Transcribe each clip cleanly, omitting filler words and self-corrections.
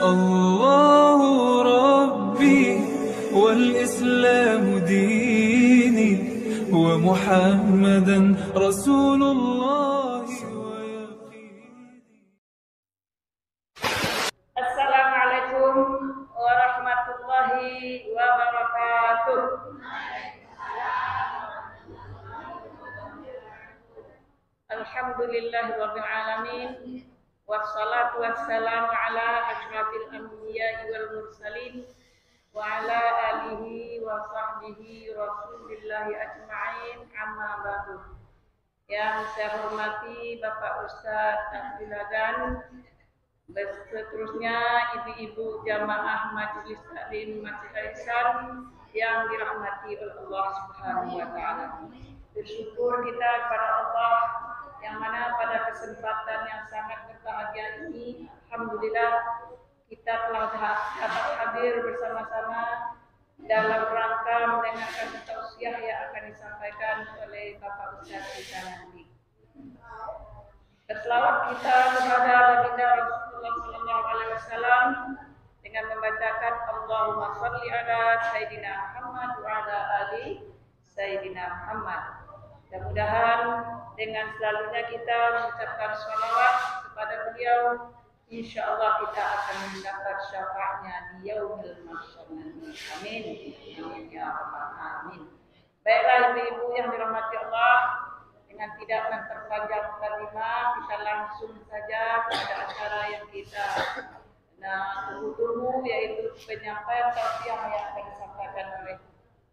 الله ربي والإسلام ديني ومحمدا رسول الله ويقيني. Assalamualaikum warahmatullahi wabarakatuh. Alhamdulillahirabbil alamin. Wassalatu wassalamu ala asyrafil anbiya'i wal mursalin wa ala alihi wa sahbihi rasulillahi ajma'in, amma ba'du. Yang saya hormati Bapak Ustadz Abdulagan, seterusnya ibu-ibu jamaah Majelis Taklim Masjid Al-Ihsan yang dirahmati oleh Allah Subhanahu wa taala. Bersyukur kita kepada Allah yang mana pada kesempatan yang sangat berbahagia ini, alhamdulillah kita telah dapat hadir bersama-sama dalam rangka mendengarkan tausiah yang akan disampaikan oleh Bapak Ustaz kita nanti. Berselawat kita kepada baginda Rasulullah sallallahu alaihi wasallam dengan membacakan Allahumma shalli ala Sayyidina Muhammad wa ala ali Sayyidina Muhammad. Mudah-mudahan dengan selalunya kita mengucapkan sholawat kepada beliau, insya Allah kita akan mendapat syafaatnya di yaumil mahsyar nanti. Amin. Amin ya rabbal alamin. Baiklah ibu-ibu yang dirahmati Allah, dengan tidak memperpanjang kalimat, kita langsung saja pada acara yang kita tunggu, yaitu penyampaian tausiah yang akan disampaikan oleh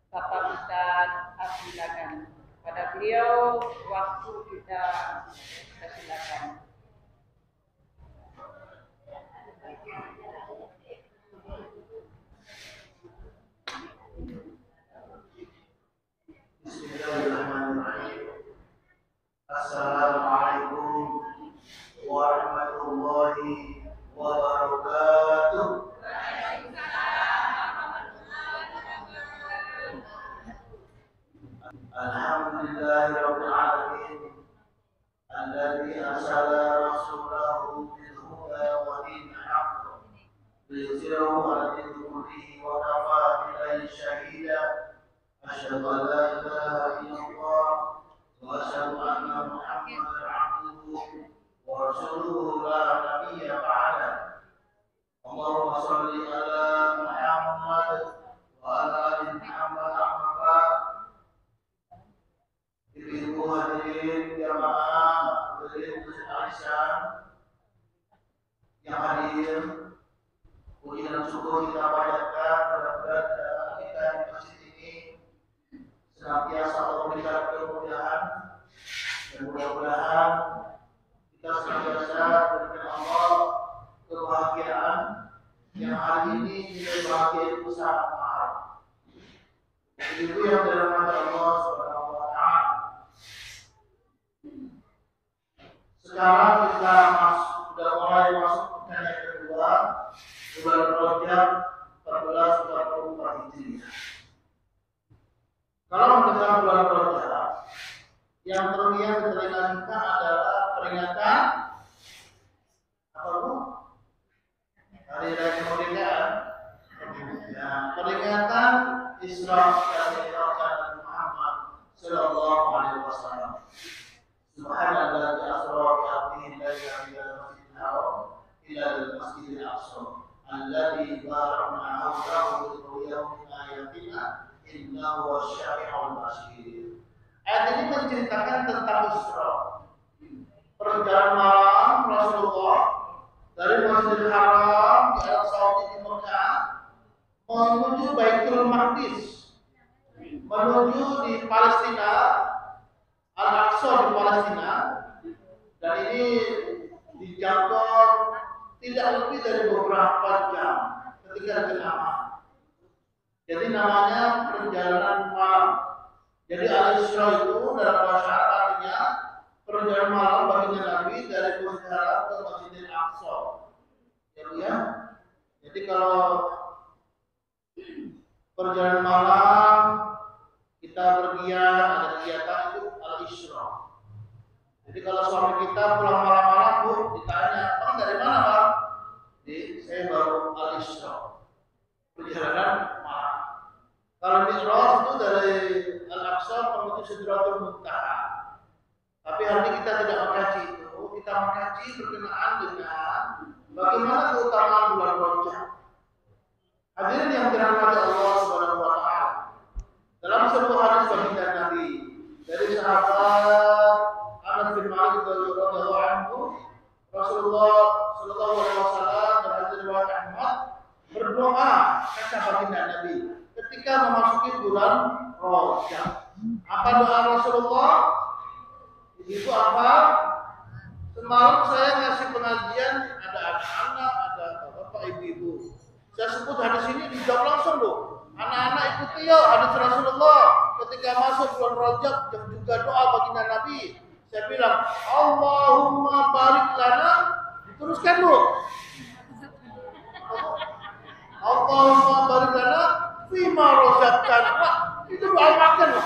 Bapak Ustaz Abdulagan. Pada beliau waktu kita silakan. Bismillahirrahmanirrahim. Assalamualaikum warahmatullahi wabarakatuh. Alhamdulillahirabbil alamin alladzi arsala rasulahu bil huda wa dinil haqq liyuzhirahu 'ala dini kullihi wa kafa billahi shahida. Asyhadu an la ilaha illallah wa asyhadu anna Muhammadan 'abduhu wa rasuluhu la nabiyya ba'da. Allahumma shalli ala Muhammad wa ala ali Muhammad amma ba'd. Ibu hadirin jamaah Majelis Al-Ihsan yang hadir, puji dan syukur kita panjatkan mudah-mudahan dalam kita di masjid ini senantiasa Allah memberikan kemudahan, dan mudah-mudahan kita senantiasa diberikan Allah kebahagiaan yang hari ini kita bahagia itu sangat mahal. Ibu yang dirahmati Allah Subhanahu wa taala, sekarang kita sudah mulai masuk pekan yang kedua, bulan Rajab 1444 Hijriah. Kalau mendengar bulan Rajab, yang terlihat di telinga kita adalah peringatan apa bu? Hari Raya Kemerdekaan. Ya, peringatan Isra dan Mi'raj Nabi Muhammad sallallahu alaihi wasallam. Subhanallah asra bi 'abdihi laylan min al-masjidil haram ila al-masjidil aqsa alladzi barakna hawlahu liyuriyahu min ayatina innahu wasy-syafi'ul basir. Ayat ini menceritakan tentang Isra, perjalanan malam Rasulullah dari Masjidil Haram di Arab Saudi di Mekah menuju Baitul Maqdis, menuju di Palestina, Al-Aqsa di Palestina, dan ini dijangkau tidak lebih dari beberapa jam ketika berjamaah. Jadi namanya perjalanan malam. Jadi Al-Isra itu dalam bahasa Arab artinya perjalanan malam baginda Nabi dari Masjidil Haram ke Masjidil Aqsa. Ya. Jadi kalau perjalanan malam kita pergian ada kegiatan itu Al-Isra. Jadi kalau suami kita pulang malam-malam, Bu, ditanya, "Bang dari mana, Bang?" Saya baru menuju Sidratul Muntaha. Tapi hari ini kita tidak mengkaji itu, kita mengkaji berkenaan dengan bagaimana keutamaan bulan Rajab. Hadirin yang dirahmati Allah Subhanahu wa taala. Dalam sebuah hadis baginda Nabi dari sahabat Anas bin Malik radhiyallahu anhu, Rasulullah sallallahu alaihi wasallam dan hadis riwayat Ahmad berdoa kata baginda Nabi ketika memasuki bulan Rajab. Apa doa Rasulullah? Itu apa? Semalam saya ngasih pengajian, ada anak-anak, ada bapak ibu-ibu. Saya sebut hadis ini dijawab langsung loh. Anak-anak ikuti ya hadis Rasulullah ketika masuk bulan Rajab yang juga doa baginda Nabi. Saya bilang, Allahumma barik lana, diteruskan loh. Allahumma barik lana fima razaqtana. Itu doa makan loh.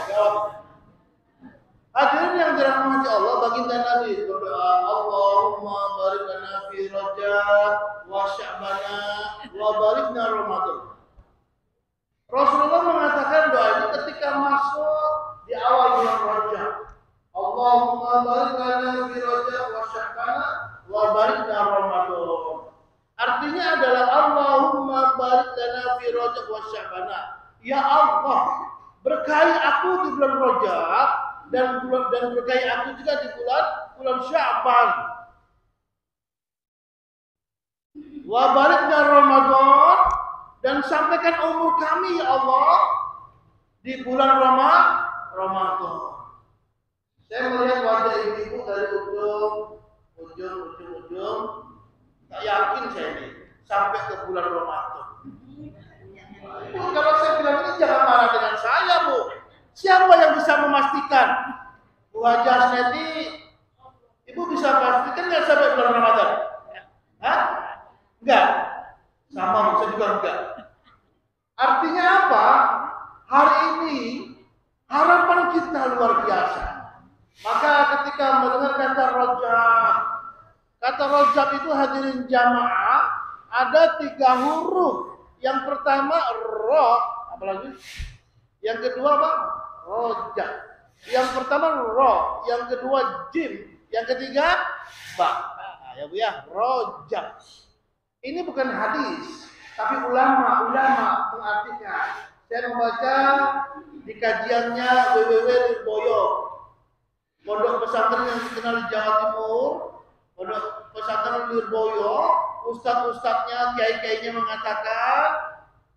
Hadirin yang dirahmati Allah, baginda Nabi berdoa, Allahumma barik lana fi Rajab wa Sya'bana wa barikna Ramadan. Rasulullah mengatakan doa ini ketika masuk di awal bulan Rajab. Allahumma barik lana fi Rajab wa Sya'bana wa barikna Ramadan. Artinya adalah Allahumma barik lana fi Rajab wa Sya'bana. Ya Allah, berkahi aku di bulan Rajab dan berkahi aku juga di bulan Sya'ban. Wa barikna Ramadan, dan sampaikan umur kami ya Allah di bulan Ramadan. Saya melihat wajah ibu-ibu dari ujung, tak yakin saya ini sampai ke bulan Ramadan. Bu, kalau saya bilang ini jangan marah dengan saya, Bu. Siapa yang bisa memastikan? Bu Haji Asneti, Ibu bisa pastikan nggak sampai bulan Ramadan? Hah? Enggak. Sama, Bu, saya juga enggak. Artinya apa? Hari ini harapan kita luar biasa. Maka ketika mendengar kata Rajab itu hadirin jamaah, ada 3 huruf. Yang pertama ro, apalagi? Yang kedua apa? Rojab. Yang pertama ro, yang kedua jim, yang ketiga ba. Nah, ya Bu ya, Rojab. Ini bukan hadis, tapi ulama mengartikan. Saya membaca di kajiannya www.lirboyo, pondok pesantren yang dikenal di Jawa Timur, pondok pesantren Lirboyo. Ustadz-ustadznya, kiai-kiainya mengatakan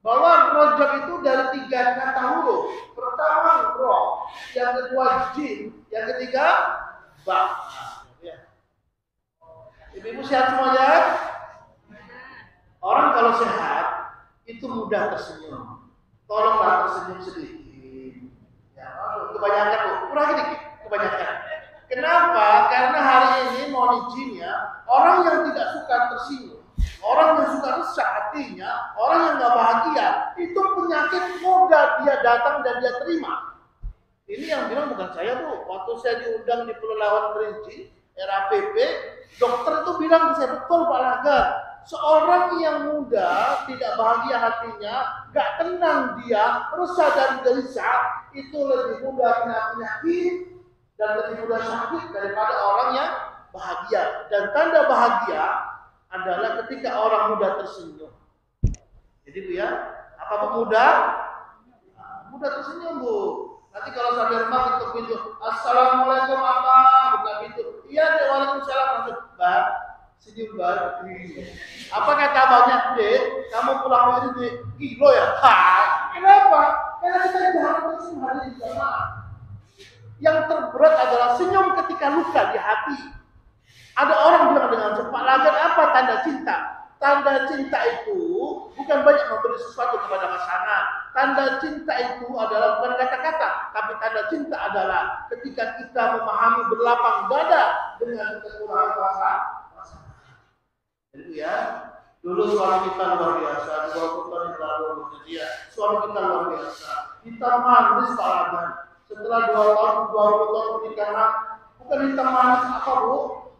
bahwa Rajab itu dari 3 kata huruf. Pertama ro, yang kedua jim, yang ketiga ba. Ya. Ibu-ibu sehat semuanya? Orang kalau sehat itu mudah tersenyum. Tolonglah tersenyum sedikit. Ya, kebanyakan loh, kurangi dikit, kebanyakan. Kenapa? Karena hari ini mohon izin ya, orang yang tidak suka tersenyum, orang yang suka resah hatinya, orang yang nggak bahagia, itu penyakit mudah dia datang dan dia terima. Ini yang bilang bukan saya Bu. Waktu saya diundang di Pelelawan Kerinci, RAPP, dokter itu bilang ke saya, betul Pak Lagar, seorang yang muda, tidak bahagia hatinya, nggak tenang dia, resah dan gelisah, itu lebih mudah kena penyakit dan lebih mudah sakit daripada orang yang bahagia. Dan tanda bahagia adalah ketika orang muda tersenyum. Jadi Bu ya, apa Bu muda? Muda tersenyum Bu. Nanti kalau sampai rumah ketuk pintu, Assalamualaikum Abang, buka pintu. Iya, Waalaikumsalam, langsung Bang, senyum Bang. Apa kata abangnya? Dek, kamu pulang dari kilo ya? Kenapa? Karena kita jangan tersenyum hari ini jamaah. Yang terberat adalah senyum ketika luka di hati. Ada orang bilang dengan cepat, Lagar apa tanda cinta? Tanda cinta itu bukan banyak memberi sesuatu kepada pasangan. Tanda cinta itu adalah bukan kata-kata, tapi tanda cinta adalah ketika kita memahami berlapang dada dengan kekurangan pasangan. Jadi ya, dulu suami kita luar biasa, 20 tahun yang lalu dia, suami kita luar biasa. Kita manis Pak Lagar. Setelah 20 tahun pernikahan, bukan hitam manis apa Bu?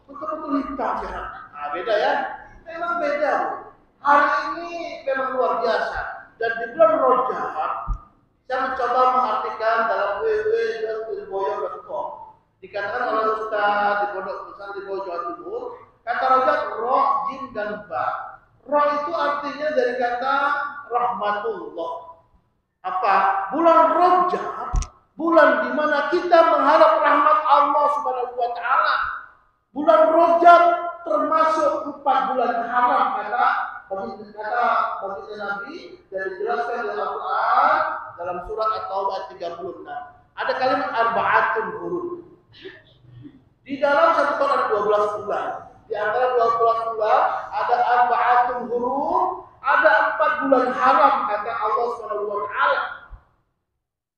Betul-betul hitam ya. Nah, beda ya. Memang beda Bu. Hari ini memang luar biasa. Dan di bulan Rajab, saya mencoba mengartikan dalam www.lirboyo bulan. Roh itu artinya dari kata rahmatullah. Apa? Bulan Rajab, bulan di mana kita mengharap rahmat Allah Subhanahu wa taala. Bulan Rajab termasuk 4 bulan haram bagi Nabi dan dijelaskan dalam Al-Quran dalam surat At-Taubah ayat 36. Ada kalimat arba'atun hurum. Di dalam satu tahun ada 12 bulan. Di antara 12 bulan ada arba'atun hurum, ada 4 bulan haram kata Allah Subhanahu wa taala.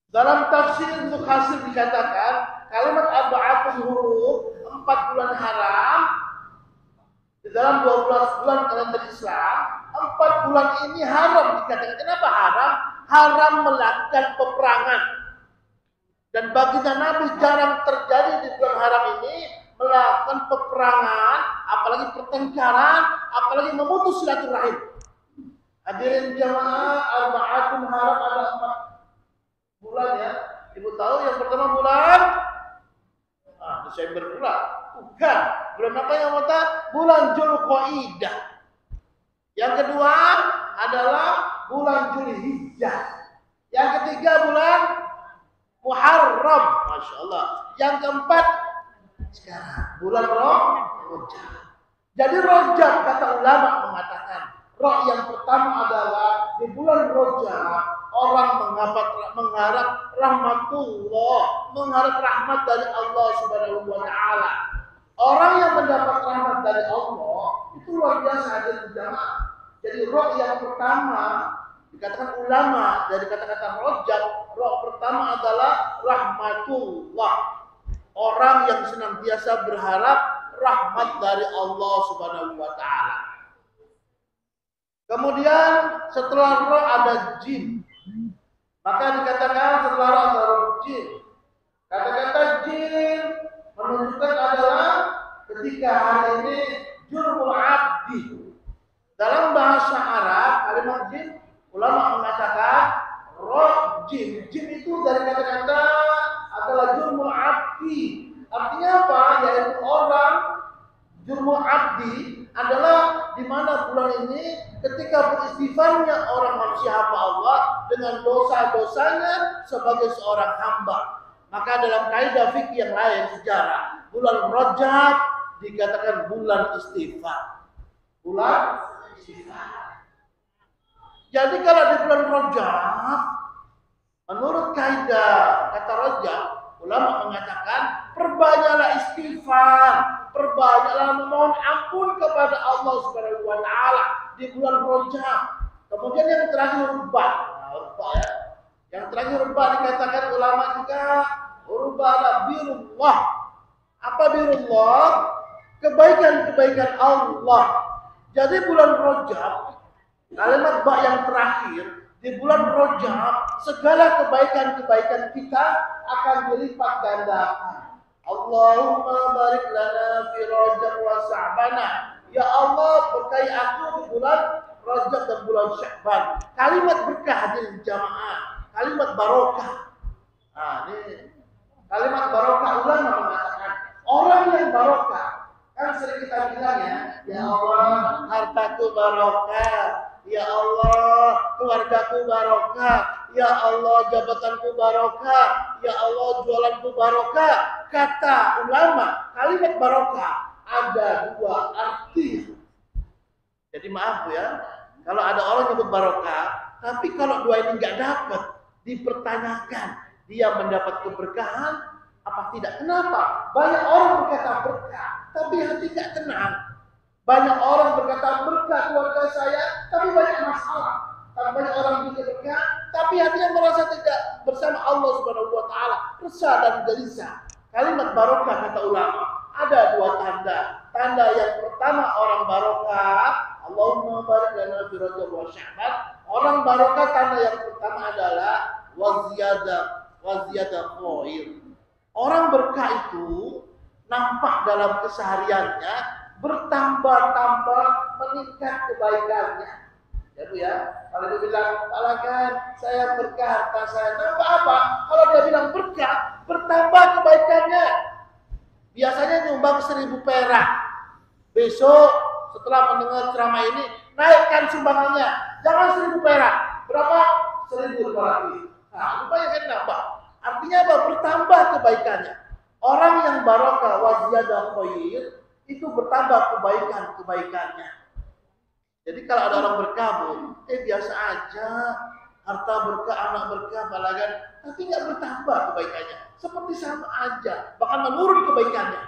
Dalam tafsir Ibnu Katsir dikatakan kalimat arba'atun hurum, 4 bulan haram di dalam 12 bulan kalender Islam, 4 bulan ini haram dikatakan. Kenapa haram? Haram melakukan peperangan. Dan baginda Nabi jarang terjadi di bulan haram ini melakukan peperangan, apalagi pertengkaran, apalagi memutus silaturahim. Hadirin jamaah, arba'atun haram ada 4 bulan ya. Ibu tahu yang pertama bulan Desember pula. Bukan. Bulan apa yang pertama? Bulan Dzulqa'dah. Yang kedua adalah bulan Dzulhijjah. Yang ketiga bulan Muharram. Masya Allah. Yang keempat sekarang bulan Rajab. Jadi Rajab kata ulama mengatakan roh yang pertama adalah di bulan Rajab orang mengharap rahmatullah, mengharap rahmat dari Allah Subhanahu wa taala. Orang yang mendapat rahmat dari Allah itu luar biasa hadirin jamaah. Jadi roh yang pertama dikatakan ulama dari kata-kata Rajab, roh pertama adalah rahmatullah. Orang yang senantiasa berharap rahmat dari Allah Subhanahu wa taala. Kemudian setelah roh ada jin. Maka dikatakan setelah roh ada jin. Kata-kata jin menunjukkan adalah ketika hari ini jurmul abdi. Dalam bahasa Arab kalimat jin ulama mengatakan roh jin. Jin itu dari kata-kata adalah jurmul abdi. Artinya apa? Yaitu orang jurmul abdi adalah di mana bulan ini ketika beristighfarnya orang manusia hamba Allah dengan dosa-dosanya sebagai seorang hamba. Maka dalam kaidah fikih yang lain sejarah, bulan Rajab dikatakan bulan istighfar. Bulan istighfar. Jadi kalau di bulan Rajab, menurut kaidah kata Rajab, ulama mengatakan perbanyaklah istighfar, perbanyaklah memohon ampun kepada Allah Subhanahu wa taala di bulan Rajab. Kemudian yang terakhir rubah. Ya. Yang terakhir rubah dikatakan ulama juga rubahlah birullah. Apa birullah? Kebaikan-kebaikan Allah. Jadi bulan Rajab, kalimat ba yang terakhir di bulan Rajab, segala kebaikan-kebaikan kita akan dilipat gandakan. Allahumma barik lana fi Rajab wa Sya'bana. Ya Allah, berkahi aku di bulan Rajab dan bulan Sya'ban. Kalimat berkah hadirin jamaah. Kalimat barokah. Ini kalimat barokah ulama mengatakan orang yang barokah. Kan sering kita bilang ya Allah hartaku barokah, ya Allah keluargaku barokah, ya Allah jabatanku barokah, ya Allah jualanku barokah. Kata ulama kalimat barokah ada 2 arti. Jadi maaf ya, kalau ada orang nyebut barokah, tapi kalau 2 ini nggak dapat, dipertanyakan dia mendapat keberkahan apa tidak. Kenapa? Banyak orang berkata berkah tapi hati tidak tenang. Banyak orang berkata berkah keluarga saya tapi banyak masalah. Dan banyak orang juga berkah tapi hatinya merasa tidak bersama Allah Subhanahu wa taala, resah dan gelisah. Kalimat barokah kata ulama ada 2 tanda. Tanda yang pertama orang barokah, Allahumma barik lana fi Rajab wa Sya'ban. Orang barokah tanda yang pertama adalah waziyadah khair. Orang berkah itu nampak dalam kesehariannya bertambah-tambah meningkat kebaikannya. Ya Bu ya, kalau dia bilang, "Alakan saya berkah harta saya." Nampak apa? Kalau dia bilang berkah, bertambah kebaikannya. Biasanya nyumbang 1000 perak. Besok setelah mendengar ceramah ini, naikkan sumbangannya. Jangan 1.000 perak. Berapa? 1.000 lagi. Nah, lumayan kan nambah. Artinya apa? Bertambah kebaikannya. Orang yang barokah wa ziyadah khair itu bertambah kebaikannya. Jadi kalau ada orang berkabung, biasa aja, harta berkah, anak berkah, balagan, tapi nggak bertambah kebaikannya. Seperti sama aja, bahkan menurun kebaikannya.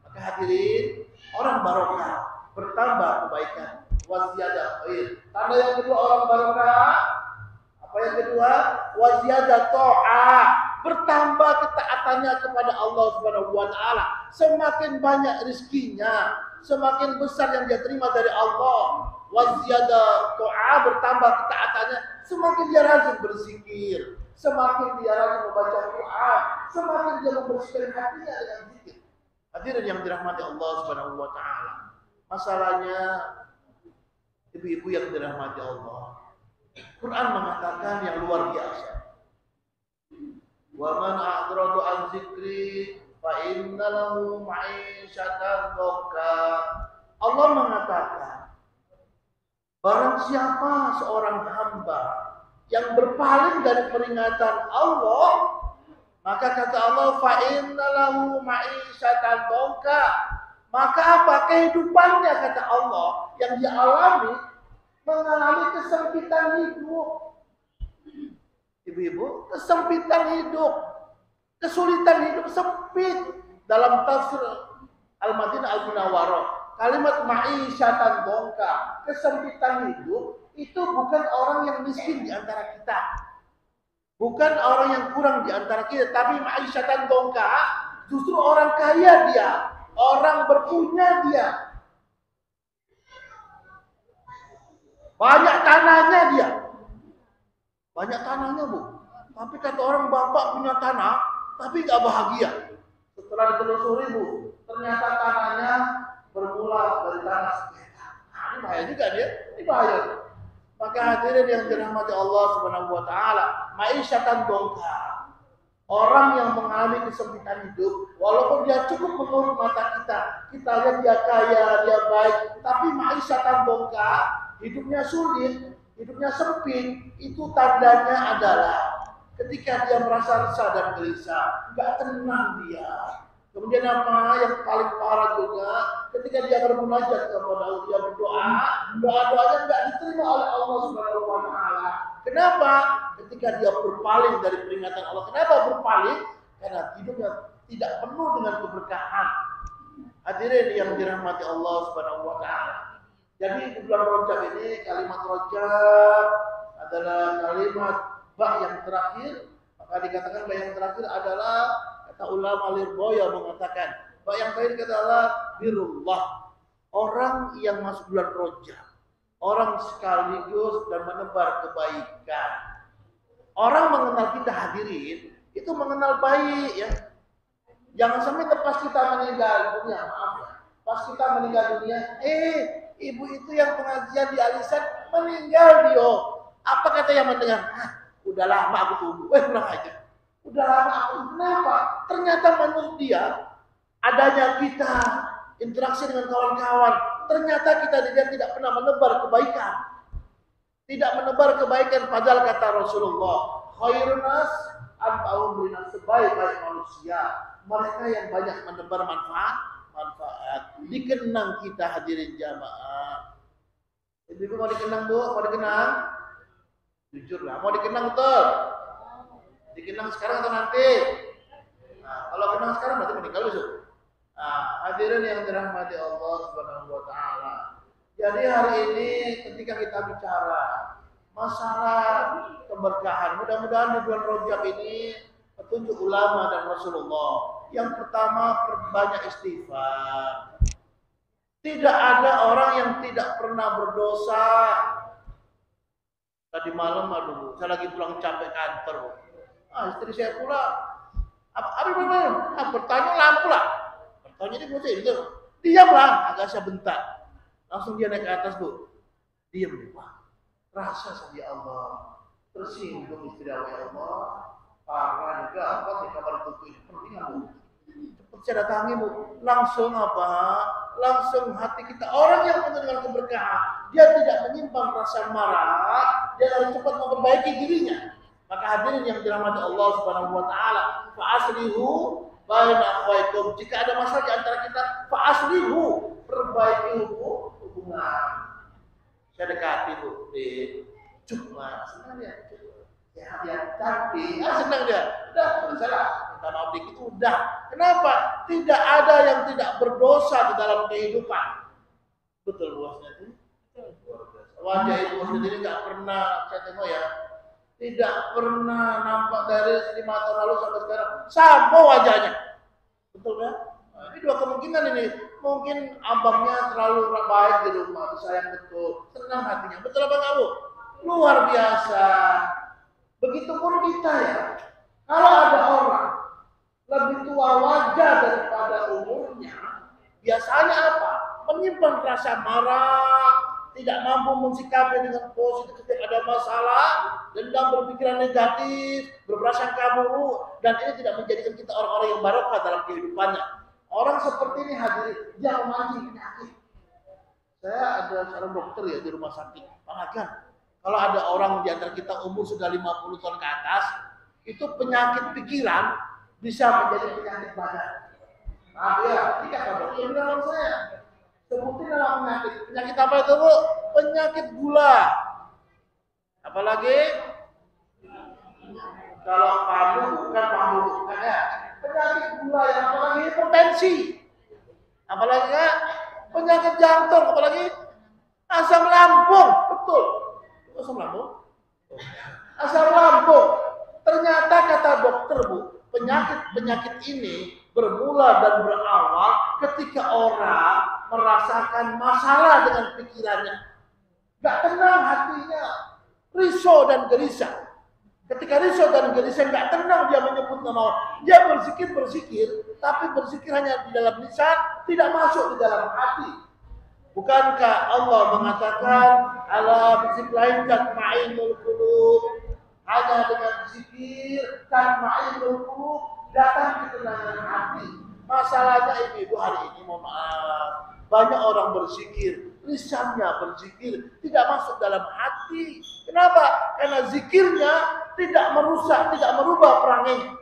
Maka hadirin, orang barokah bertambah kebaikan. Waziyadah khair. Tanda yang kedua orang barokah, apa yang kedua? Waziyadah ta'ah. Bertambah ketaatannya kepada Allah Subhanahu wa taala. Semakin banyak rezekinya, semakin besar yang dia terima dari Allah. Waziyadah ta'ah, bertambah ketaatannya, semakin dia rajin berzikir, semakin dia rajin membaca Quran, semakin dia membersihkan hatinya dengan zikir. Hadirin yang dirahmati Allah Subhanahu wa taala. Masalahnya ibu-ibu yang dirahmati Allah. Quran mengatakan yang luar biasa. Wa man a'radu an dzikri fa inna lahu ma'isyatan dhanka. Allah mengatakan, barang siapa seorang hamba yang berpaling dari peringatan Allah, maka kata Allah, fa inna lahu ma'isyatan dhanka. Maka apa? Kehidupannya, kata Allah, yang dia alami, mengalami kesempitan hidup. Ibu-ibu, kesempitan hidup, kesulitan hidup, sempit. Dalam tafsir Al-Madinah Al-Munawwarah, kalimat ma'isyatan dhanka, kesempitan hidup, itu bukan orang yang miskin di antara kita. Bukan orang yang kurang di antara kita, tapi ma'isyatan dhanka, justru orang kaya dia, orang berpunya dia. Banyak tanahnya dia. Banyak tanahnya, Bu. Tapi kata orang, bapak punya tanah, tapi gak bahagia. Setelah ditelusuri, Bu, ternyata tanahnya bermula dari tanah sekitar. Nah, ini bahaya juga dia. Ini bahaya. Maka hadirin yang dirahmati Allah Subhanahu wa taala, ma'isyatan dhanka. Orang yang mengalami kesempitan hidup, walaupun dia cukup menurut mata kita lihat dia kaya, dia baik, tapi ma'isyatan dhanka, hidupnya sulit, hidupnya sempit, itu tandanya adalah ketika dia merasa resah dan gelisah, nggak tenang dia. Kemudian apa yang paling parah juga, ketika dia bermunajat kepada Allah, dia berdoa, doa-doanya nggak diterima oleh Allah Subhanahu wa taala. Kenapa? Ketika dia berpaling dari peringatan Allah. Kenapa berpaling? Karena hidupnya tidak penuh dengan keberkahan. Hadirin yang dirahmati Allah Subhanahu wa taala. Jadi di bulan Rajab ini kalimat Rajab adalah kalimat ba yang terakhir. Maka dikatakan ba yang terakhir adalah, kata ulama Lirboya mengatakan, ba yang terakhir adalah birullah. Orang yang masuk bulan Rajab, orang sekaligus dan menebar kebaikan. Orang mengenal kita, hadirin, itu mengenal baik ya. Jangan sampai pas kita meninggal dunia, maaf ya. Pas kita meninggal dunia, ibu itu yang pengajian di Alisan meninggal dia. Apa kata yang mendengar? Udah lama aku tunggu. Kurang aja. Udah lama aku tunggu. Kenapa? Ternyata menurut dia, adanya kita interaksi dengan kawan-kawan, ternyata kita tidak pernah menebar kebaikan. Tidak menebar kebaikan, padahal kata Rasulullah, khairun nas anfa'uhum linnas, sebaik-baik manusia mereka yang banyak menebar manfaat. Dikenang kita, hadirin jamaah. Ibu mau dikenang, Bu? Mau dikenang? Jujur lah, mau dikenang betul? Dikenang sekarang atau nanti? Nah, kalau kenang sekarang berarti meninggal besok. Nah, hadirin yang dirahmati Allah Subhanahu wa taala. Jadi hari ini ketika kita bicara masalah keberkahan, mudah-mudahan di bulan Rajab ini petunjuk ulama dan Rasulullah. Yang pertama, perbanyak istighfar. Tidak ada orang yang tidak pernah berdosa. Tadi malam, aduh, saya lagi pulang capek kantor. Istri saya pula, bertanya lampu lah. Bertanya dia bosan itu. Diamlah, agak saya bentak. Langsung dia naik ke atas, Bu. Diam, Bu. Rasa sama Allah. Tersinggung istri Allah. Parah juga, apa di kamar tutup ini penting, Bu. saya datangimu, langsung apa? Langsung hati kita. Orang yang penuh dengan keberkahan, dia tidak menyimpan rasa marah, dia harus cepat memperbaiki dirinya. Maka hadirin yang dirahmati Allah Subhanahu wa taala, fa aslihu baina akhwaikum. Jika ada masalah di antara kita, fa aslihu, perbaiki hubungan. Saya dekati Bu, cuma senang dia. Ya, tapi senang dia. Udah, salah. Minta maaf dikit udah. Kenapa? Tidak ada yang tidak berdosa di dalam kehidupan. Betul bosnya itu. Wajah ibu sendiri nggak pernah saya tengok ya. Tidak pernah nampak dari 5 tahun lalu sampai sekarang sama wajahnya. Betul ya? Nah, ini dua kemungkinan ini. Mungkin abangnya terlalu baik di rumah, disayang betul, senang hatinya. Betul apa enggak Bu? Luar biasa. Begitupun kita ya. Kalau ada orang lebih tua wajah daripada umurnya, biasanya apa? Menyimpan rasa marah, tidak mampu mensikapi dengan positif ketika ada masalah, dendam, berpikiran negatif, berprasangka buruk, dan ini tidak menjadikan kita orang-orang yang barokah dalam kehidupannya. Orang seperti ini hadirin, dia memancing penyakit. Saya ada seorang dokter ya di rumah sakit, Pak Hakan. Kalau ada orang di antara kita umur sudah 50 tahun ke atas, itu penyakit pikiran bisa menjadi penyakit badan. Nah ya, ini kata dokter bilang saya, sebutin nama penyakit. Penyakit apa itu Bu? Penyakit gula. Apalagi? Kalau paru bukan paru, bukan ya. Penyakit gula yang apalagi hipertensi. Apalagi ya? Penyakit jantung, apalagi asam lambung, betul. Asam lambung? Asam lambung. Ternyata kata dokter Bu, penyakit ini bermula dan berawal ketika orang merasakan masalah dengan pikirannya. Gak tenang hatinya, risau dan gelisah. Ketika risau dan gelisah gak tenang dia menyebut nama Allah. Dia berzikir, tapi berzikir hanya di dalam lisan, tidak masuk di dalam hati. Bukankah Allah mengatakan ala bizikrillahir tatma'innul qulub? Hanya dengan zikir tatma'innul qulub, datang ketenangan hati. Masalahnya ibu hari ini mohon maaf, banyak orang berzikir, lisannya berzikir, tidak masuk dalam hati. Kenapa? Karena zikirnya tidak merusak, tidak merubah perangai.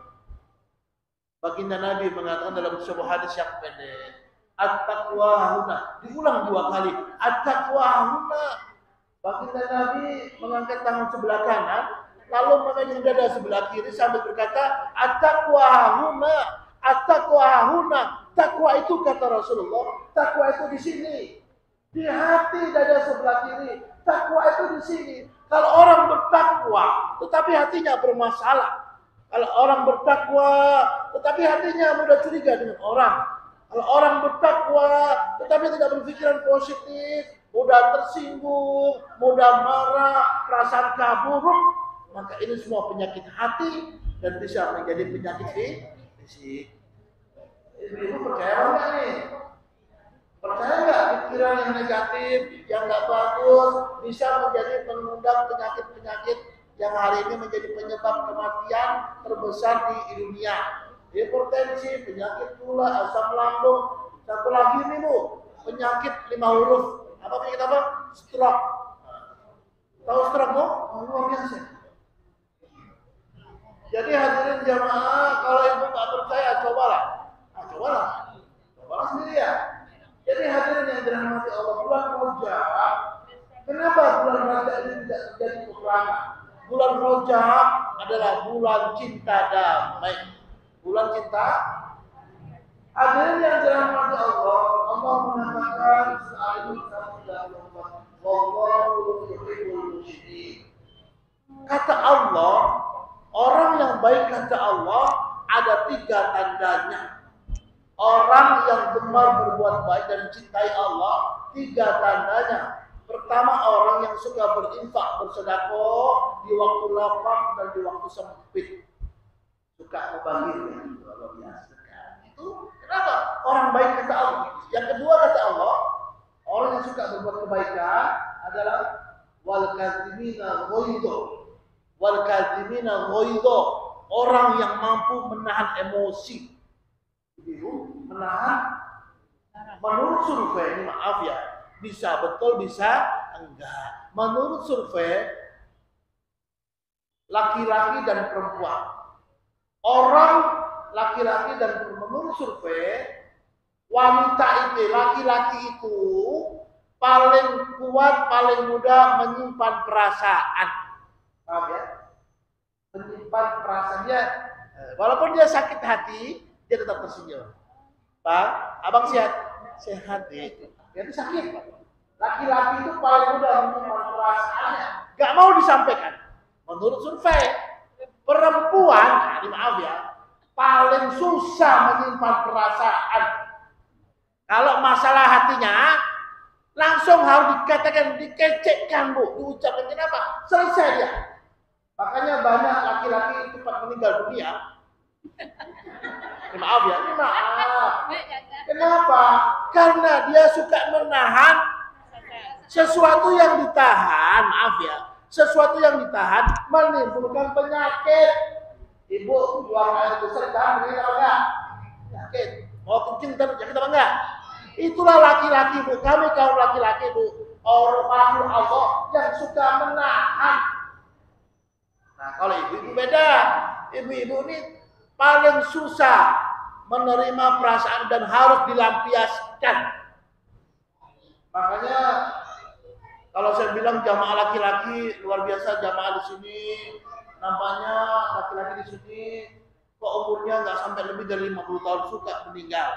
Baginda Nabi mengatakan dalam sebuah hadis yang pendek, at-taqwa huna, diulang 2 kali, at-taqwa huna. Baginda Nabi mengangkat tangan sebelah kanan, lalu memegang dada sebelah kiri sambil berkata, at-taqwa huna, at-taqwa huna. Takwa itu kata Rasulullah, takwa itu di sini, di hati dada sebelah kiri. Takwa itu di sini. Kalau orang bertakwa, tetapi hatinya bermasalah. Kalau orang bertakwa, tetapi hatinya mudah curiga dengan orang. Kalau orang bertakwa, tetapi tidak berpikiran positif, mudah tersinggung, mudah marah, perasaan buruk, maka ini semua penyakit hati dan bisa menjadi penyakit fisik. Ibu percaya nggak nih? Percaya nggak pikiran yang negatif, yang nggak bagus bisa menjadi pengundang penyakit-penyakit yang hari ini menjadi penyebab kematian terbesar di dunia? Hipertensi, penyakit gula, asam lambung, satu lagi nih Bu, penyakit 5 huruf. Apa penyakit apa? Stroke. Tahu stroke Bu? Oh, luar biasa. Jadi hadirin jamaah, kalau ibu nggak percaya, cobalah. Cobalah sendiri ya. Jadi hadirin yang dirahmati Allah, bulan Rajab. Kenapa bulan Rajab ini tidak terjadi peperangan? Bulan Rajab adalah bulan cinta damai. Bulan cinta. Hadirin yang dirahmati Allah, Allah mengatakan kata Allah, orang yang baik kata Allah ada 3 tandanya. Orang yang gemar berbuat baik dan cintai Allah, 3 tandanya. Pertama, orang yang suka berinfak, bersedekah di waktu lapang dan di waktu sempit. Suka membagi, luar biasa. Itu kenapa? Orang baik kata Allah. Yang kedua kata Allah, orang yang suka berbuat kebaikan adalah wal kadzimina ghaidha. Wal kadzimina ghaidha, orang yang mampu menahan emosi. ibu menahan. Menurut survei, ini maaf ya, bisa betul bisa enggak. Menurut survei laki-laki dan perempuan, orang laki-laki dan perempuan, menurut survei wanita itu, laki-laki itu paling kuat, paling mudah menyimpan perasaan. Paham ya? Menyimpan perasaannya, walaupun dia sakit hati, dia tetap tersenyum. Pak, abang sehat? Sehat itu. Dia itu sakit, Pak. Laki-laki itu paling mudah menyimpan perasaannya, gak mau disampaikan. Menurut survei, perempuan, maaf ya, paling susah menyimpan perasaan. Kalau masalah hatinya, langsung harus dikatakan, dikecekkan, Bu. Diucapkan, kenapa? Selesai dia. Makanya banyak laki-laki cepat meninggal dunia. Maaf ya, ini maaf. Kenapa? Karena dia suka menahan sesuatu yang ditahan, maaf ya. Sesuatu yang ditahan menimbulkan penyakit. Ibu buang air besar dan penyakit apa enggak? Penyakit. Mau kencing penyakit apa enggak? Itulah laki-laki, Bu. Kami kaum laki-laki, Bu. Orang makhluk Allah yang suka menahan. Nah, kalau ibu-ibu beda. Ibu-ibu ini paling susah menerima perasaan dan harus dilampiaskan. Makanya kalau saya bilang jamaah laki-laki luar biasa, jamaah di sini nampaknya laki-laki di sini kok umurnya nggak sampai lebih dari 50 tahun suka meninggal.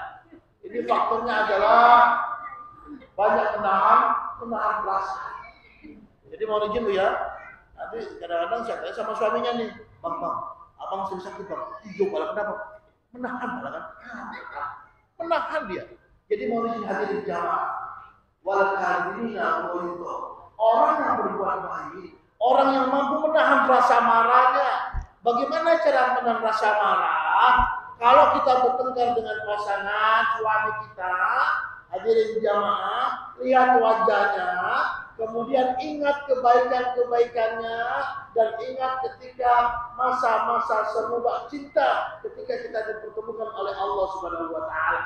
Ini faktornya adalah banyak menahan perasaan. Jadi mau izin Bu ya. Nanti kadang-kadang saya tanya sama suaminya nih, bang, abang sering sakit bang, hijau malah kenapa? Menahan malah kan? Menahan dia. Jadi mau izin hadir di jamaah. Walakadina itu orang yang berbuat baik, orang yang mampu menahan rasa marahnya. Bagaimana cara menahan rasa marah? Kalau kita bertengkar dengan pasangan suami kita, hadirin jamaah, lihat wajahnya, kemudian ingat kebaikan-kebaikannya, dan ingat ketika masa-masa semoga cinta ketika kita dipertemukan oleh Allah Subhanahu wa taala.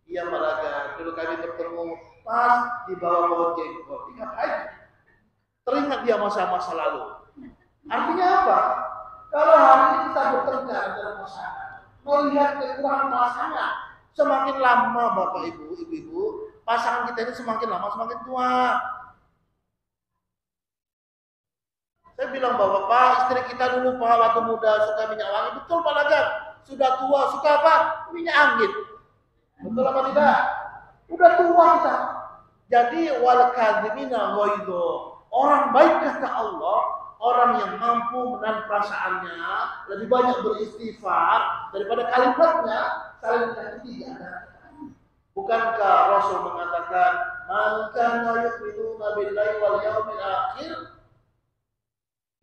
Iya Malaga, dulu kami bertemu pas di bawah jenggot. Ingat aja. Teringat dia masa-masa lalu. Artinya apa? Kalau hari ini kita bertengkar dalam pasangan, melihat kekurangan pasangan, semakin lama Bapak Ibu, Ibu-ibu, pasangan kita ini semakin lama semakin tua. Saya bilang bahwa Pak, istri kita dulu Pak waktu muda suka minyak wangi, betul Pak Lagar. Sudah tua suka apa? Minyak angin. Betul apa tidak? Udah tua kita. Jadi wal kadhimina ghaidho. Orang baik kata Allah, orang yang mampu menahan perasaannya, lebih banyak beristighfar daripada kalimatnya saling menyakiti ada. Bukankah Rasul mengatakan, "Man kana yu'minu billahi wal yawmil akhir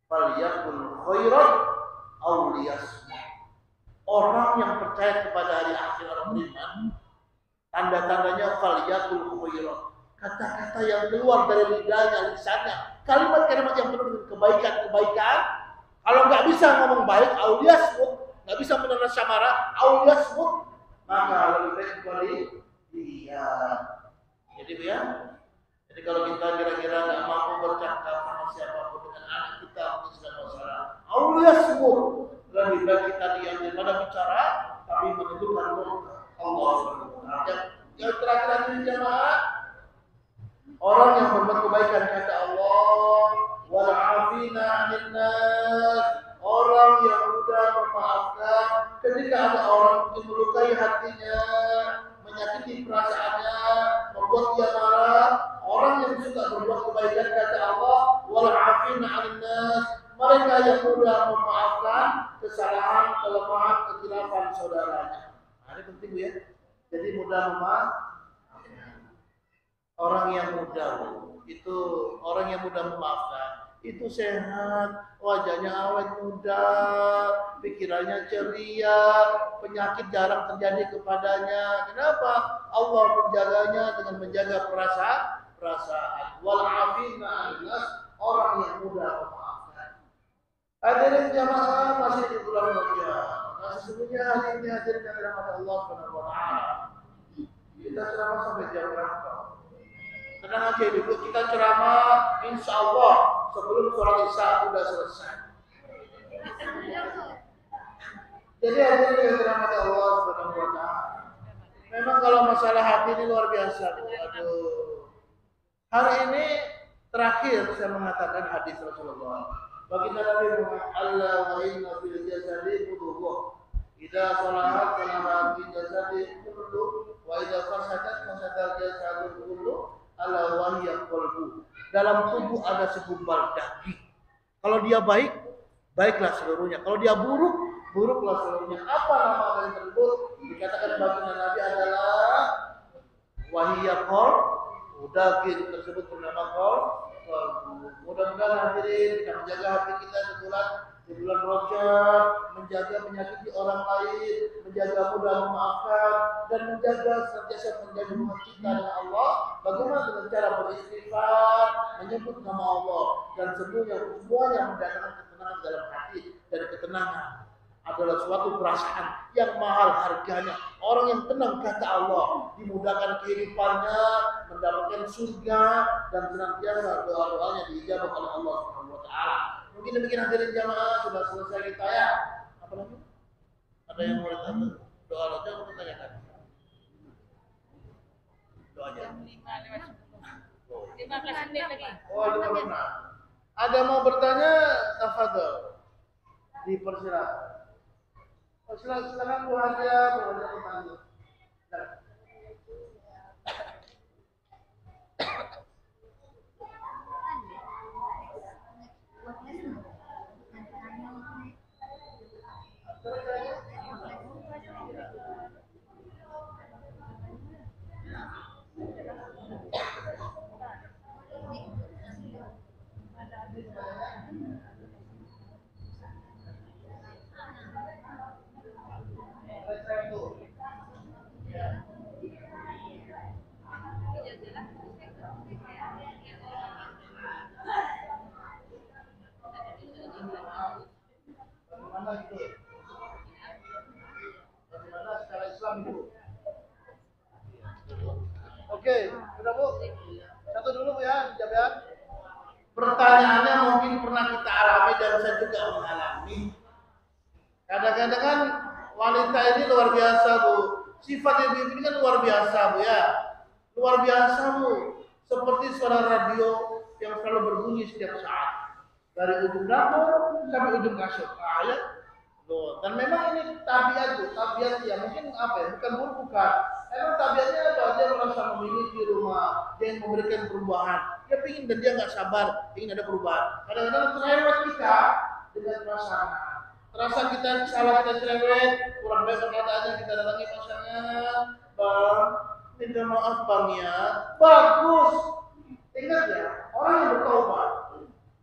falyakul khairan aw liyasmut." Orang yang percaya kepada hari akhir, orang beriman, tanda-tandanya falyakul khairan. Kata-kata yang keluar dari lidahnya, lisannya, kalimat-kalimat yang penuh dengan kebaikan-kebaikan. Kalau nggak bisa ngomong baik, aw liyasmut, nggak bisa menahan rasa marah, aw liyasmut, maka lebih baik kembali dia. Jadi ya, jadi kalau kita kira-kira nggak mampu bercakap sama siapapun dengan anak kita untuk segala masalah, aulias semua lebih baik kita diam daripada bicara, tapi menunjukkan Allah Subhanahu wa taala. Yang terakhir ini jemaah, orang yang berbuat kebaikan kata Allah, wal afina 'anil nas, orang yang mudah memaafkan ketika ada orang yang melukai hatinya, menyakiti perasaannya, membuat dia marah. Orang yang suka berbuat kebaikan kata Allah, wal afina 'anil nas, mereka yang mudah memaafkan kesalahan, kelemahan, kekhilafan saudaranya. Nah, ini penting Bu ya. Jadi mudah memaafkan. Orang yang mudah itu, orang yang mudah memaafkan itu sehat, wajahnya awet muda, pikirannya ceria, penyakit jarang terjadi kepadanya. Kenapa? Allah menjaganya dengan menjaga perasaan. Wal afina 'annas, orang yang mudah memaafkan. Hadirin jamaah, masih di bulan Rajab, masih sesungguhnya hari ini hadirin yang dirahmati Allah Subhanahu wa taala. Kita ceramah sampai jam berapa? Tenang aja dulu, kita ceramah insya Allah sebelum sholat isya sudah selesai. Jadi hadirin yang dirahmati Allah Subhanahu wa taala. Memang kalau masalah hati ini luar biasa. Aduh. Hari ini terakhir saya mengatakan hadis Rasulullah. Baginda Nabi Muhammad Allah wa inna fil jasadi mudghah. Idza salahat salahat fil jasadi kullu wa idza fasadat fasadal jasadu kullu ala wa hiya qalbu. Dalam tubuh ada segumpal daging. Kalau dia baik, baiklah seluruhnya. Kalau dia buruk, buruklah seluruhnya. Apa nama yang tersebut? Dikatakan baginda Nabi adalah wahiyya qalb, daging tersebut bernama qalb. Mudah-mudahan hadirin kita menjaga hati kita di bulan Rajab, menjaga menyakiti orang lain, menjaga mudah memaafkan, dan menjaga senantiasa menjadi hubungan kita dengan Allah. Bagaimana dengan cara beristighfar, menyebut nama Allah, dan semuanya mendatangkan ketenangan dalam hati. Dan ketenangan adalah suatu perasaan yang mahal harganya. Orang yang tenang kata Allah dimudahkan kehidupannya, mendapatkan surga, dan senantiasa doa-doanya diijabah oleh Allah Subhanahu wa taala. Mungkin demikian hadirin jamaah, sudah selesai kita ya. Apa lagi? Ada yang mau ditanya? Doa aja mau ditanyakan. Doa aja. 15 menit lagi. Oh, itu pernah. Ada mau bertanya? Tafadhol. Dipersilakan. Silakan Bu Haja, Bu Haja bertanya. Bagaimana secara Islam itu? Oke, sudah Bu. Satu dulu Bu ya, dijawab ya. Pertanyaannya mungkin pernah kita alami dan saya juga mengalami. Kadang-kadang kan wanita ini luar biasa Bu. Sifat ibu ini kan luar biasa Bu ya. Luar biasa Bu. Seperti suara radio yang selalu berbunyi setiap saat. Dari ujung dapur sampai ujung kasur. Ya. Loh, dan memang ini tabiat Bu, tabiat ya mungkin apa ya, bukan buruk bukan. Emang tabiatnya apa? Dia merasa memiliki rumah, dia ingin memberikan perubahan. Dia ingin dan dia nggak sabar, ingin ada perubahan. Kadang-kadang terlewat kita dengan perasaan. Terasa kita salah, kita cerewet, kurang baik perkataannya, kita datangi pasangan, Bang, minta maaf Bang ya. Bagus. Ingat ya, orang yang bertobat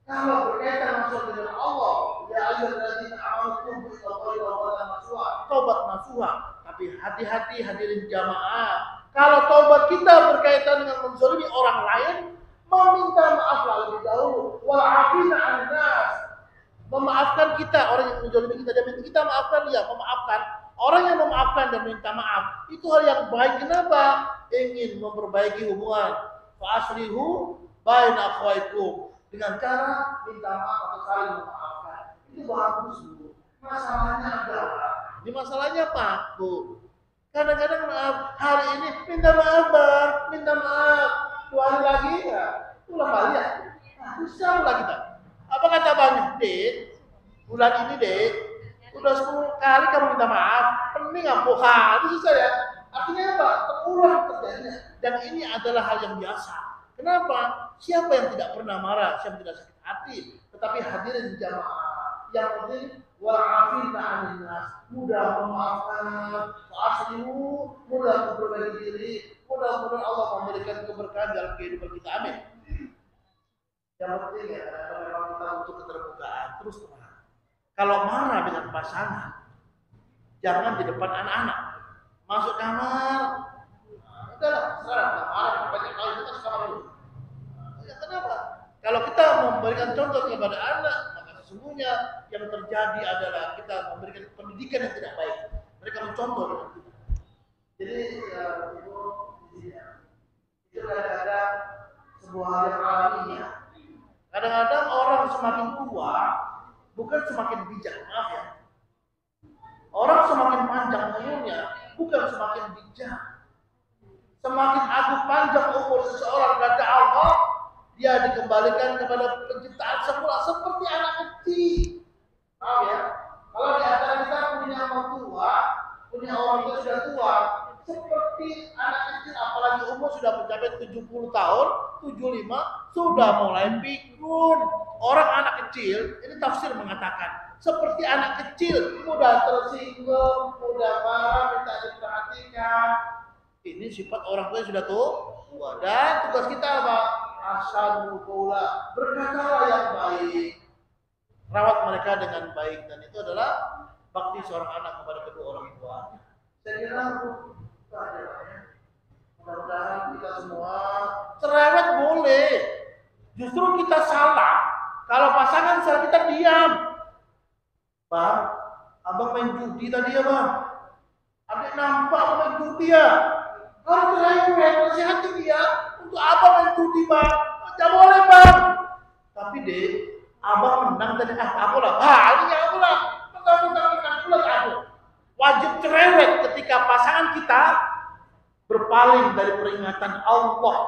kalau berkaitan langsung dengan Allah, ya ayyuhalladzina amanu tubu ilallahi taubatan nasuha, taubat nasuha. Tapi hati-hati hadirin jamaah. Kalau taubat kita berkaitan dengan menzalimi orang lain, meminta maaf lebih dahulu. Wal afina 'anil nas. Memaafkan kita, orang yang menzalimi kita dan kita maafkan dia, memaafkan. Orang yang memaafkan dan minta maaf, itu hal yang baik. Kenapa? Ingin memperbaiki hubungan. Fa aslihu baina akhwaikum. Dengan cara minta maaf atau saling memaafkan. Itu bagus Bu. Masalahnya adalah, ini masalahnya Pak Bu. Kadang-kadang maaf, hari ini minta maaf Bang, minta maaf. 2 hari lagi ya, ulang balik ya. Susah lagi Pak. Apa kata Bang? Dek, bulan ini Dek, udah 10 kali kamu minta maaf, pening apa? Itu susah ya. Artinya apa? Terulang terjadinya. Dan ini adalah hal yang biasa. Kenapa? Siapa yang tidak pernah marah, siapa yang tidak sakit hati, tetapi hadirin jamaah yang penting wal afina 'anil nas, mudah memaafkan, fa'aslihu, mudah memperbaiki diri, mudah-mudahan Allah memberikan keberkahan dalam kehidupan kita. Amin. Yang penting ya, karena memang kita butuh keterbukaan terus terang. Kalau marah dengan pasangan, jangan di depan anak-anak. Masuk kamar, udahlah, sekarang marah banyak kali kita kamar dulu. Ya kenapa? Kalau kita memberikan contoh kepada anak, maka sesungguhnya yang terjadi adalah kita memberikan pendidikan yang tidak baik. Mereka mencontoh dengan kita. Jadi itu kadang-kadang sebuah hal yang alamiah. Kadang-kadang orang semakin tua bukan semakin bijak, maaf ya. Orang semakin panjang umurnya bukan semakin bijak. Semakin agung panjang umur seseorang kata Allah, dia dikembalikan kepada penciptaan semula seperti anak kecil. Maaf ya. Kalau di antara kita punya orang tua, punya orang tua sudah tua, seperti anak kecil, apalagi umur sudah mencapai 70 tahun, 75, sudah mulai pikun. Orang anak kecil, ini tafsir mengatakan, seperti anak kecil, mudah tersinggung, mudah marah, minta diperhatikan. Ini sifat orang tua yang sudah tua. Dan tugas kita apa? Asal qaula, berkatalah yang baik. Rawat mereka dengan baik, dan itu adalah bakti seorang anak kepada kedua orang tua. Saya kira mudah-mudahan kita semua cerewet boleh. Justru kita salah kalau pasangan salah kita diam. Bang, abang main judi tadi ya bang. Adik nampak abang main judi ya. Kalau cerewet, nasihati dia untuk abang main judi bang. Tidak boleh bang. Tapi deh, abang menang tadi. Aku lah. Ini aku lah. Menang pula aku. Wajib cerewet ketika pasangan kita berpaling dari peringatan Allah.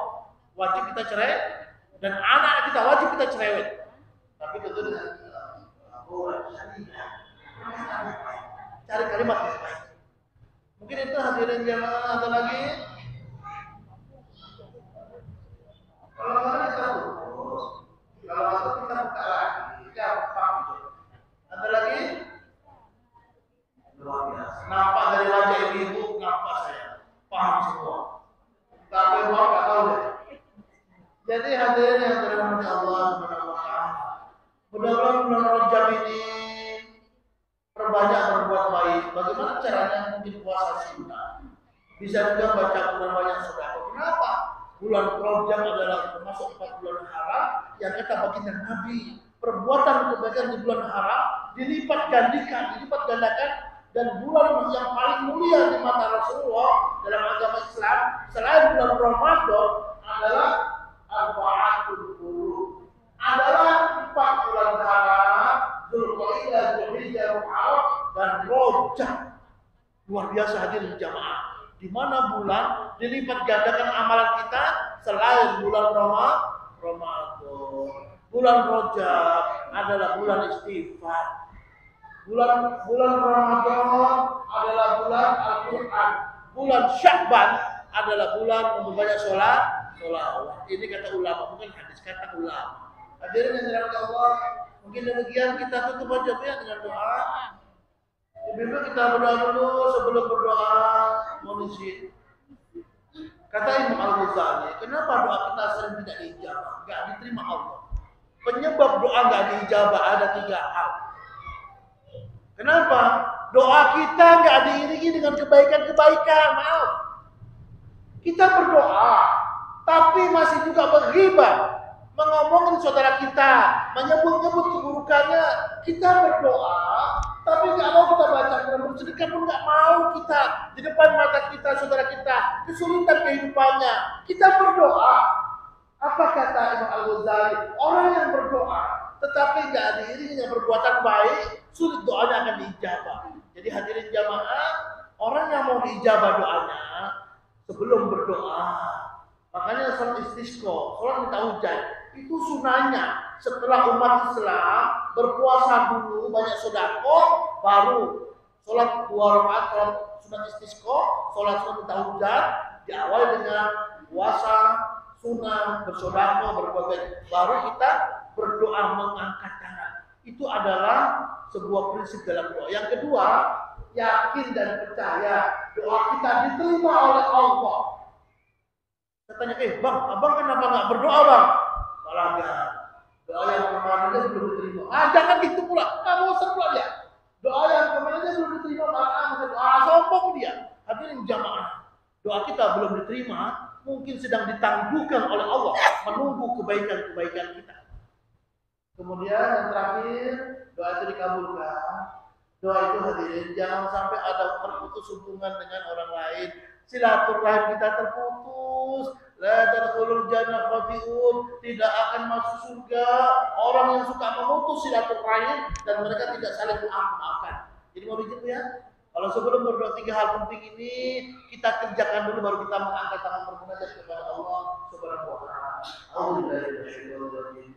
Wajib kita cerewet. Dan anak kita wajib kita cerewet. Tapi tentu dengan cari kalimat yang baik. Mungkin itu hadirin jamaah. Ada lagi? Kalau kita lurus, kalau masuk kita buka lagi. Gampang gitu. Ada lagi? Luar biasa. Nampak dari wajah ibu, nampak saya paham semua. Tapi mau nggak tahu deh. Jadi hadirin yang dirahmati Allah Subhanahu wa taala. Mudah-mudahan bulan Rajab ini perbanyak berbuat baik. Bagaimana caranya? Mungkin puasa sunnah. Bisa juga baca Quran banyak sedekah. Kenapa? Bulan Rajab adalah termasuk 4 bulan haram yang kita bagian Nabi. Perbuatan kebaikan di bulan haram dilipat gandakan, dan bulan yang paling mulia di mata Rasulullah dalam agama Islam selain bulan Ramadan adalah Arba'atul Qurun. Adalah 4 bulan haram, Dzulqa'dah, Dzulhijjah, Muharram dan Rajab. Luar biasa hadirin jamaah. Di mana bulan dilipat gandakan amalan kita selain bulan Ramadan. Bulan Rajab adalah bulan istighfar. Bulan Ramadan adalah bulan Al-Qur'an. Bulan Sya'ban adalah bulan memperbanyak sholat. Ini kata ulama, bukan hadis, kata ulama. Hadirin yang dirahmati Allah, mungkin demikian kita tutup aja ya dengan doa. Ibu kita berdoa dulu sebelum berdoa manusia. Kata Imam Al-Ghazali, kenapa doa kita sering tidak diijabah, enggak diterima Allah? Penyebab doa enggak diijabah ada 3 hal. Kenapa? Doa kita enggak diiringi dengan kebaikan-kebaikan. Maaf. Kita berdoa, tapi masih juga berghibah, mengomongin saudara kita, menyebut-nyebut keburukannya. Kita berdoa, tapi nggak mau kita baca Quran, bersedekah pun nggak mau kita. Di depan mata kita, saudara kita, kesulitan kehidupannya. Kita berdoa. Apa kata Imam Al-Ghazali? Orang yang berdoa, tetapi nggak diiringi dengan perbuatan baik, sulit doanya akan diijabah. Jadi hadirin jamaah, orang yang mau diijabah doanya, sebelum berdoa. Makanya sholat istisqa, sholat minta hujan, itu sunahnya. Setelah umat Islam berpuasa dulu, banyak sedekah, baru sholat 2 rakaat, sholat sunat istisqa, sholat minta hujan, diawali dengan puasa, sunnah, bersedekah, berbuat baik. Baru kita berdoa mengangkat tangan. Itu adalah sebuah prinsip dalam doa. Yang kedua, yakin dan percaya doa kita diterima oleh Allah. Saya tanya, bang, abang kenapa nggak berdoa bang? Malah enggak. Doa yang kemarinnya belum diterima. Jangan gitu pula. Kamu bosan pula dia. Doa yang kemarinnya belum diterima, malah sombong dia. Hadirin jamaah, doa kita belum diterima, mungkin sedang ditangguhkan oleh Allah, menunggu kebaikan-kebaikan kita. Kemudian yang terakhir, doa itu dikabulkan. Doa itu hadirin, jangan sampai ada terputus hubungan dengan orang lain. Silaturahim kita terputus. La tadkhulul jannah khati'un, tidak akan masuk surga orang yang suka memutus silaturahim dan mereka tidak saling maafkan. Jadi mau begitu ya. Kalau sebelum berdoa 3 hal penting ini kita kerjakan dulu baru kita mengangkat tangan bermunajat kepada Allah Subhanahu wa taala. Bismillahirrahmanirrahim.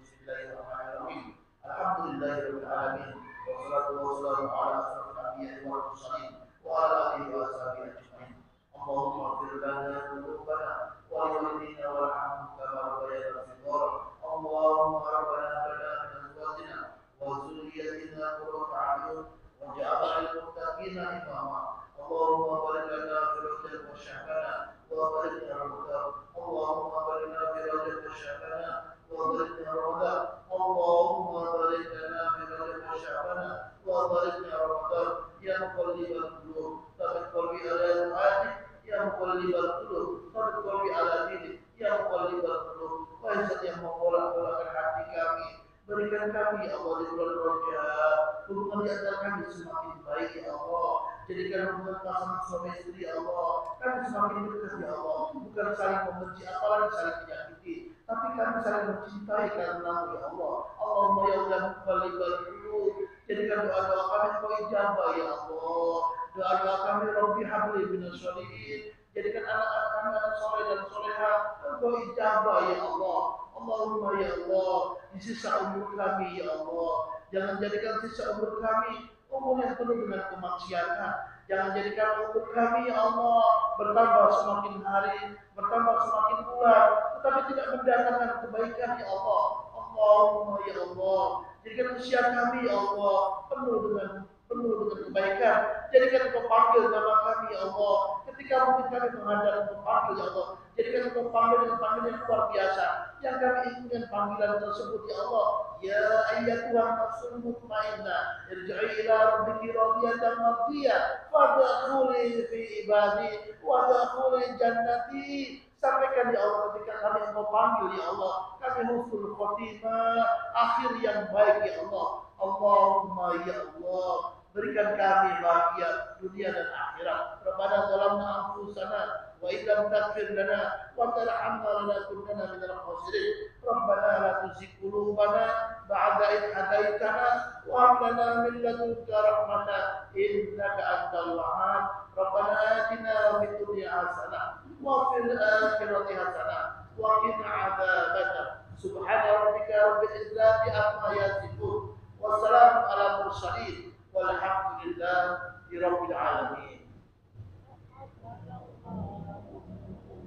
Alhamdulillahirabbil alamin. Wassalatu wassalamu ala asyrofil anbiya'i wal mursalin wa ala alihi wa sahbihi ajma'in. Allahumma ighfir lana dzunubana wa liwalidina warhamhum kama rabbayana shighara. Allahumma rabbana hab lana min azwajina wa dhurriyyatina qurrata a'yun waj'alna lil muttaqina imama. Allahumma barik lana fi rajab wa sya'ban wa barik lana Ramadan. Allahumma barik lana fi rajab wa sya'ban wa barik lana Ramadan. Allahumma barik lana fi rajab wa sya'ban wa barik lana Ramadan. Ya muqallibal qulub tsabbit qalbi ala ta'atik. Ya muqallibal qulub tsabbit qalbi ala dinik. Ya muqallibal qulub wahai zat yang membolak-balikkan hati kami, berikan kami ya Allah di bulan Rajab hubungan di antara kami semakin baik ya Allah. Jadikan hubungan pasangan suami istri ya Allah kami semakin dekat ya Allah, bukan saling membenci apalagi saling menyakiti, tapi kami saling mencintai karena-Mu ya Allah. Allahumma ya Allah muqallibal qulub, jadikan doa-doa kami Engkau ijabah ya Allah. Doa-doa kami Rabbi habli minas sholihin, jadikan anak-anak kami anak soleh dan soleha Engkau ijabah ya Allah. Allahumma ya Allah di sisa umur kami ya Allah, jangan jadikan sisa umur kami umur yang penuh dengan kemaksiatan. Jangan jadikan umur kami ya Allah bertambah semakin hari, bertambah semakin bulan, tetapi tidak mendatangkan kebaikan ya Allah. Allahumma ya Allah jadikan usia kami ya Allah penuh dengan kebaikan. Jadikan Engkau panggil nama kami ya Allah ketika mungkin kami menghadap Engkau panggil ya Allah. Jadikan Engkau panggil dengan panggilan yang luar biasa yang kami inginkan panggilan tersebut ya Allah. Ya ayyatuhan nafsul mutmainnah irji'i ila rabbiki radiyatan mardiyah fadkhuli fi ibadi wadkhuli jannati. Sampaikan ya Allah ketika kami Engkau panggil ya Allah kami husnul khotimah, akhir yang baik ya Allah. Allahumma ya Allah berikan kami bahagia dunia dan akhirat. Rabbana zalamna anfusana wa illam taghfir lana wa tarhamna lanakunanna minal khasirin. Rabbana la tuzigh qulubana ba'da idh hadaitana wa hab lana min ladunka rahmatan innaka antal wahhab. Rabbana atina fid dunya hasanah wa fil akhirati hasanah wa qina adzabannar. Subhana rabbika rabbil izzati amma yasifun wa salamun ala mursalin walhamdulillahi rabbil alamin.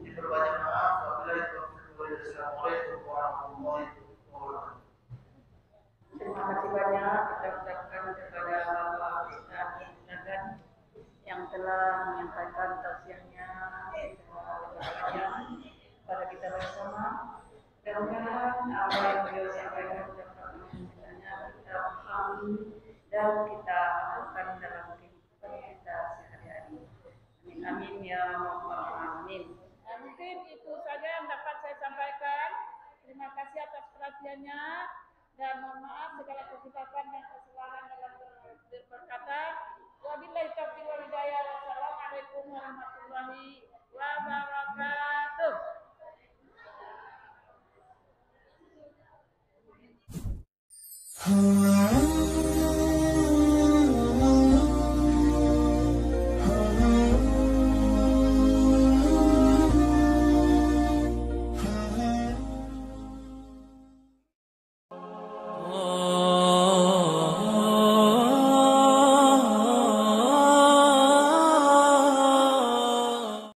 Diperbanyak maaf wabillahi taufiq wal hidayah. Assalamualaikum warahmatullahi wabarakatuh. Terima kasih banyak kita ucapkan kepada Bapak Ustaz Nagan yang telah menyampaikan tausiahnya pada kita bersama. Mudah-mudahan apa yang beliau sampaikan dapat menjadikannya kita pahami dan kita lakukan dalam kehidupan kita sehari-hari. Amin amin ya rabbal alamin. Nah, mungkin itu saja yang dapat saya sampaikan. Terima kasih atas perhatiannya dan mohon maaf segala kesilapan dan kesalahan dalam berkata. Wabillahi taufiq wal hidayah. Wassalamualaikum warahmatullahi wabarakatuh.